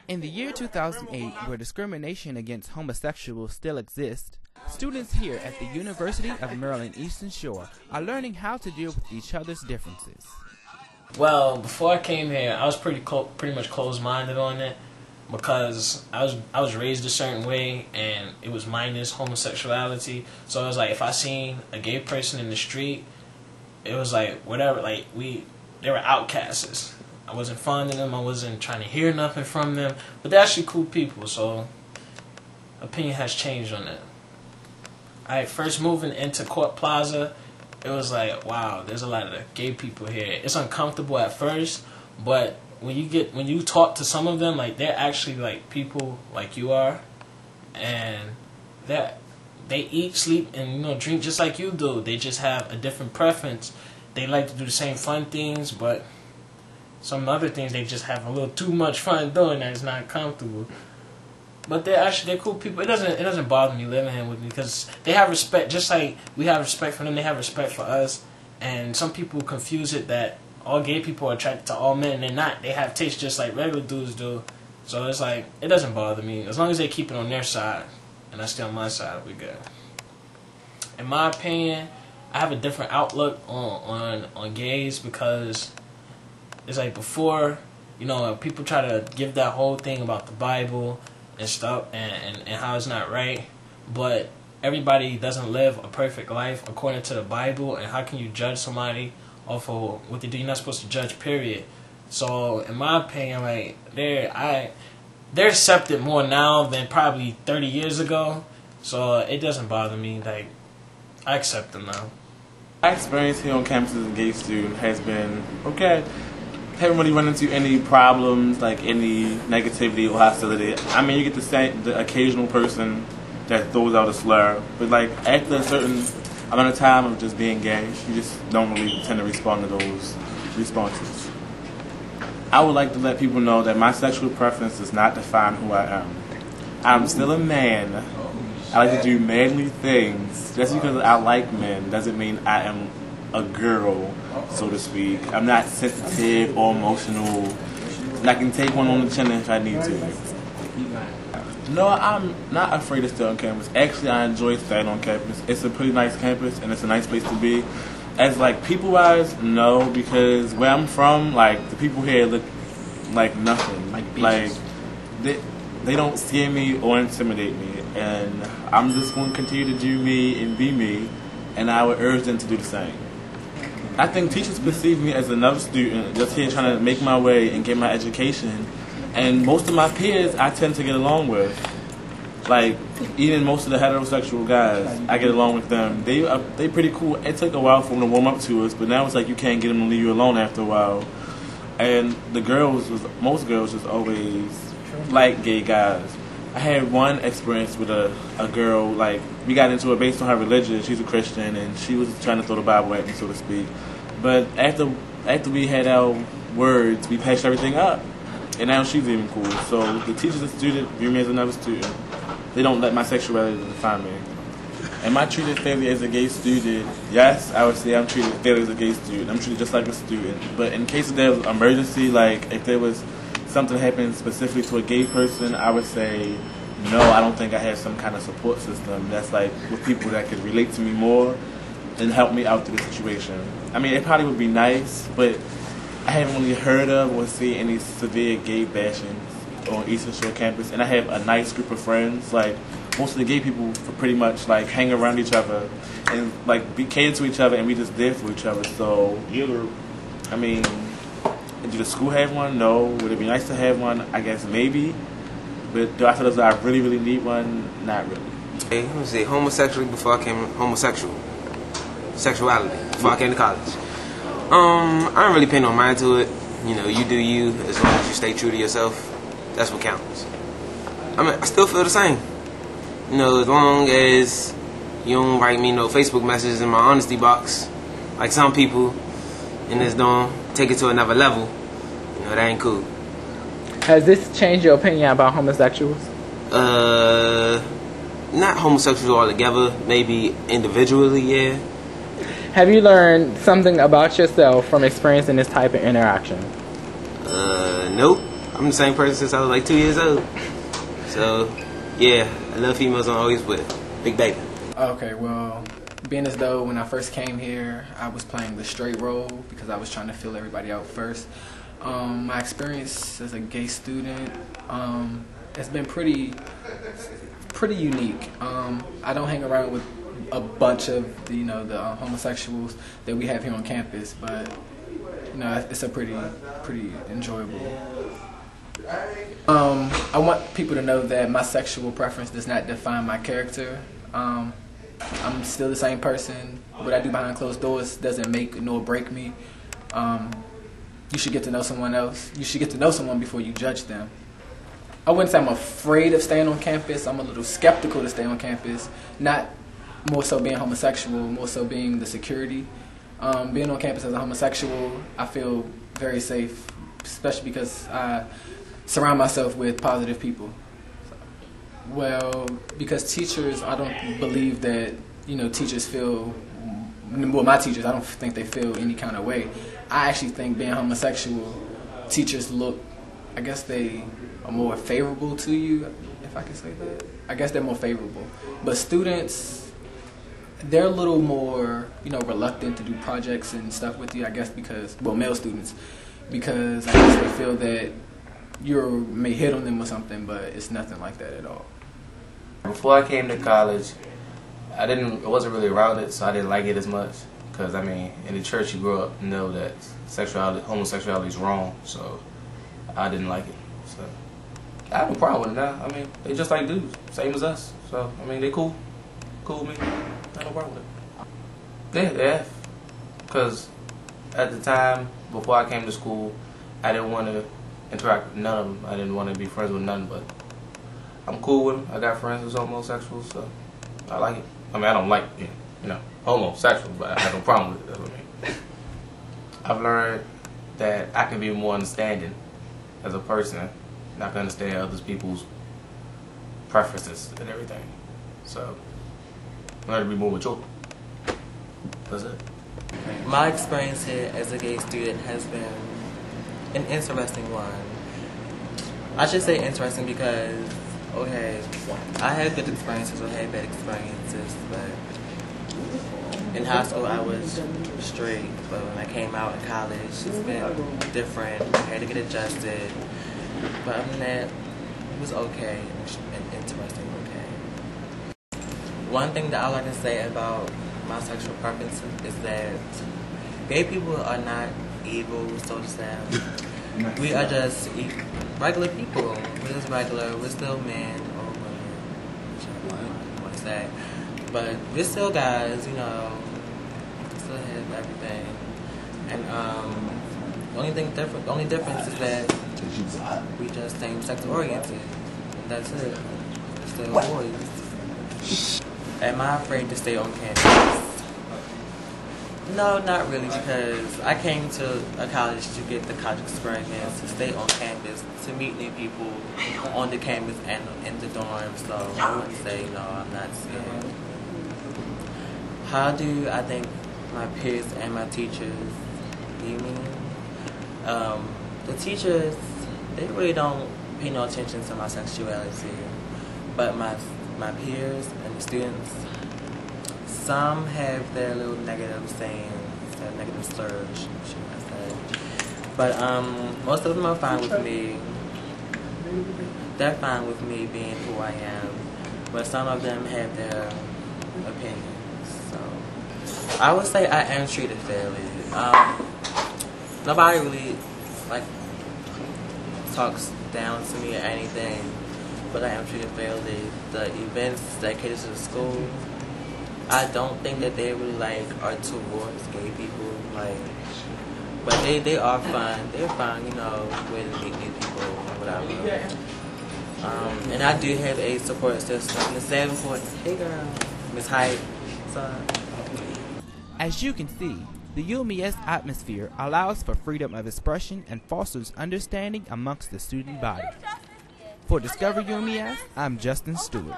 In the year 2008, where discrimination against homosexuals still exists, students here at the University of Maryland Eastern Shore are learning how to deal with each other's differences. Well, before I came here, I was pretty much closed-minded on it because I was raised a certain way, and it was minus homosexuality. So it was like if I seen a gay person in the street, it was like whatever. Like they were outcasts. I wasn't fond of them. I wasn't trying to hear nothing from them. But they're actually cool people. So opinion has changed on that. Alright, first moving into Court Plaza, it was like, wow, there's a lot of gay people here. It's uncomfortable at first, but when you talk to some of them, like they're actually like people like you are, and they eat, sleep, and drink just like you do. They just have a different preference. They like to do the same fun things, but some other things they just have a little too much fun doing that is not comfortable. But they're cool people. It doesn't bother me living here with me because they have respect, just like we have respect for them. They have respect for us, and some people confuse it that all gay people are attracted to all men. They're not. They have taste just like regular dudes do. So it's like it doesn't bother me as long as they keep it on their side and I stay on my side. We good. In my opinion, I have a different outlook on gays because it's like before, people try to give that whole thing about the Bible and stuff and how it's not right, but everybody doesn't live a perfect life according to the Bible, and how can you judge somebody off of what they do? You're not supposed to judge, period. So in my opinion, like they're accepted more now than probably 30 years ago, so it doesn't bother me. Like I accept them now. My experience here on campus as a gay student has been okay. Haven't really run into any problems, like any negativity or hostility. I mean, you get the occasional person that throws out a slur, but like after a certain amount of time of just being gay, you just don't really tend to respond to those responses. I would like to let people know that my sexual preference does not define who I am. I'm still a man. I like to do manly things. Just because I like men doesn't mean I am a girl, so to speak. I'm not sensitive or emotional, and I can take one on the chin if I need to. No, I'm not afraid to stay on campus. Actually, I enjoy staying on campus. It's a pretty nice campus, and it's a nice place to be. As like people-wise, no, because where I'm from, like the people here look like nothing. Like they don't scare me or intimidate me, and I'm just going to continue to do me and be me, and I would urge them to do the same. I think teachers perceive me as another student just here trying to make my way and get my education, and most of my peers I tend to get along with. Like even most of the heterosexual guys, I get along with them. They pretty cool. It took a while for them to warm up to us, but now it's like you can't get them to leave you alone after a while. And most girls just always like gay guys. I had one experience with a girl, like, we got into it based on her religion. She's a Christian, and she was trying to throw the Bible at me, so to speak. But after we had our words, we patched everything up, and now she's even cool. So the teachers and student view me as another student. They don't let my sexuality define me. Am I treated fairly as a gay student? Yes, I would say I'm treated fairly as a gay student. I'm treated just like a student. But in case of there's an emergency, like if there was something happened specifically to a gay person, I would say no, I don't think I have some kind of support system that's like with people that could relate to me more and help me out through the situation. I mean, it probably would be nice, but I haven't really heard of or seen any severe gay bashing on Eastern Shore campus, and I have a nice group of friends. Like most of the gay people pretty much like hang around each other and like be catered to each other, and we just there for each other. So I mean, do the school have one? No. Would it be nice to have one? I guess maybe. But do I feel as though I really, really need one? Not really. Hey, let me see. Sexuality before I came to college. I don't really pay no mind to it. You do you. As long as you stay true to yourself, that's what counts. I mean, I still feel the same. As long as you don't write me no Facebook messages in my honesty box, like some people in this dorm, take it to another level. That ain't cool. Has this changed your opinion about homosexuals? Not homosexuals altogether. Maybe individually, yeah. Have you learned something about yourself from experiencing this type of interaction? Nope. I'm the same person since I was like 2 years old. So, yeah, I love females I'm always with. Big baby. Okay, well, being as though when I first came here, I was playing the straight role because I was trying to fill everybody out first. My experience as a gay student has been pretty unique. I don't hang around with a bunch of the homosexuals that we have here on campus, but it's a pretty enjoyable. I want people to know that my sexual preference does not define my character. I'm still the same person. What I do behind closed doors doesn't make nor break me. You should get to know someone else. You should get to know someone before you judge them. I wouldn't say I'm afraid of staying on campus. I'm a little skeptical to stay on campus. Not more so being homosexual, more so being the security. Being on campus as a homosexual, I feel very safe, especially because I surround myself with positive people. Well, because teachers, I don't believe that, teachers feel, well, my teachers, I don't think they feel any kind of way. I actually think being homosexual, teachers look, I guess they are more favorable to you, if I can say that. I guess they're more favorable. But students, they're a little more, reluctant to do projects and stuff with you, I guess because, well, male students, because I guess they feel that you may hit on them or something, but it's nothing like that at all. Before I came to college, I wasn't really around it, so I didn't like it as much. Because, in the church you grow up and know that homosexuality is wrong, so I didn't like it. So I have no problem with it now. They just like dudes, same as us. So, they cool. Cool with me. I have no problem with it. Yeah, they have. Because at the time, before I came to school, I didn't want to interact with none of them. I didn't want to be friends with none, but I'm cool with them. I got friends who's homosexual, so I like it. I don't like, homosexual, but I have no problem with it. That's what I mean. I've learned that I can be more understanding as a person, and I can understand other people's preferences and everything. So I learned to be more mature. That's it. My experience here as a gay student has been an interesting one. I should say interesting because, okay, I had good experiences or had bad experiences, but in high school I was straight, but when I came out in college, it's been different. I had to get adjusted, but other than that, it was okay and interesting, okay. One thing that I like to say about my sexual preferences is that gay people are not evil, so to say. We are just regular people. We're just regular. We're still men or women, whichever you want to say. But we're still guys, we still have everything. And the only difference is that we just same-sex oriented. And that's it. We're still boys. Am I afraid to stay on campus? No, not really, because I came to a college to get the college experience, to stay on campus, to meet new people on the campus and in the dorm, so I wouldn't say no, I'm not scared. How do I think my peers and my teachers view me? The teachers, they really don't pay no attention to my sexuality, but my peers and the students, some have their little negative sayings, their negative slurs, should I say. But most of them are fine with me. They're fine with me being who I am. But some of them have their opinions. So I would say I am treated fairly. Nobody really talks down to me or anything, but I am treated fairly. The events that cater to the school, I don't think that they really are towards gay people, but they are fun. They're fun, way to meet new people or whatever. And I do have a support system. Miss Davenport, hey girl, Miss Hyde, what's up? As you can see, the UMES atmosphere allows for freedom of expression and fosters understanding amongst the student body. For Discover UMES, I'm Justin Stewart.